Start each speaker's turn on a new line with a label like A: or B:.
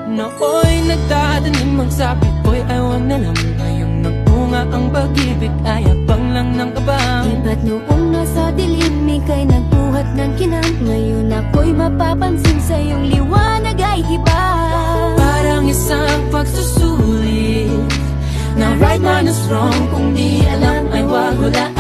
A: Nooy nagtatanim magsabi ko'y ayaw na lang. Ngayong nagpunga ang pag-ibig ay abang lang ng kabang.
B: Di ba't noong nasa dilim ika'y nagbuhat ng kinang? Ngayon ako'y mapapansin sa iyong liwanag ay iba.
A: Parang isang pagsusulit na right minus wrong. Kung di alam ay wag hulaan.